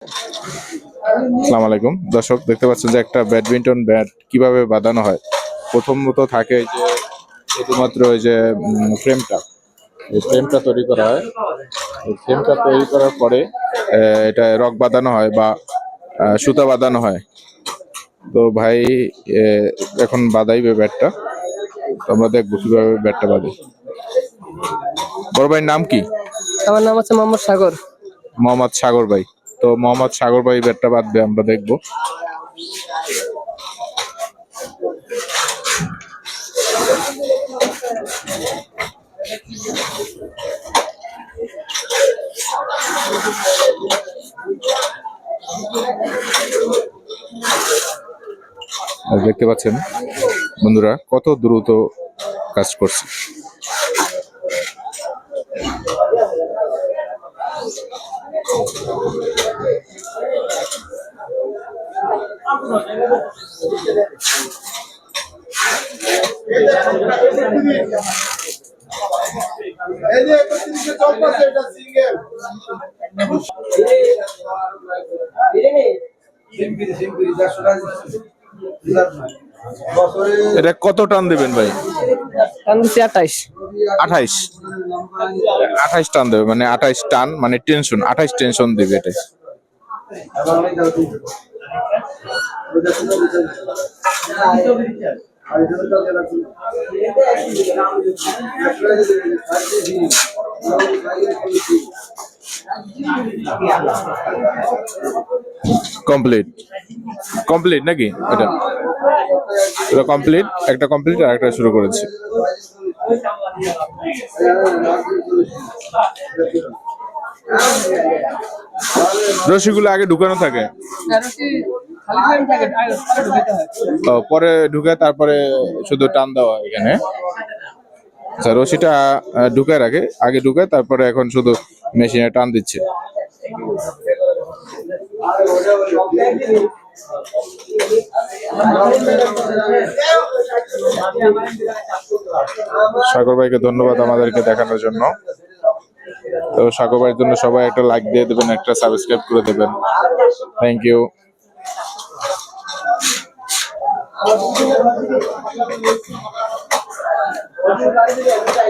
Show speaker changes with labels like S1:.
S1: আসসালামু আলাইকুম দর্শক, দেখতে পাচ্ছেন যে একটা ব্যাডমিন্টন ব্যাট কিভাবে বাঁধানো হয়। প্রথমত থাকে যে শুধুমাত্র ওই যে ফ্রেমটা তৈরি করা হয়। এই ফ্রেমটা তৈরি করার পরে এটা রক বাঁধানো হয় বা সুতা বাঁধানো হয়। তো ভাই এখন বাঁধাইবে ব্যাটটা, তো আমরা দেখবো কিভাবে ব্যাটটা বাঁধে। বড় ভাইয়ের নাম কি?
S2: আমার নাম হচ্ছে মোহাম্মদ সাগর।
S1: মোহাম্মদ সাগর ভাই। তো মোহাম্মদ সাগর ভাই ব্যাটটা বাঁধবে, আমরা দেখবো। আর দেখতে পাচ্ছেন বন্ধুরা কত দ্রুত কাজ করছে। এটা কত টান দেবেন ভাই?
S2: টান দিচ্ছি 28।
S1: 28 28 টান দেবে, মানে 28 টান মানে টেনশন, 28 টেনশন দেবে এটা। কমপ্লিট কমপ্লিট নাকি? এটা এটা কমপ্লিট, একটা কমপ্লিট আর একটা শুরু করেছি। রশিগুলো আগে ঢুকানো থাকে, পরে ঢুকে তারপরে শুধু টান দেওয়া এখানে। আচ্ছা, রশিটা ঢুকায় রাখে, আগে ঢুকায় তারপরে এখন শুধু মেশিনে টান দিচ্ছে। সাগর ভাইকে ধন্যবাদ আমাদেরকে দেখানোর জন্য। তো সাগর ভাইয়ের জন্য সবাই একটা লাইক দিয়ে দেবেন, একটা সাবস্ক্রাইব করে দেবেন। Thank you.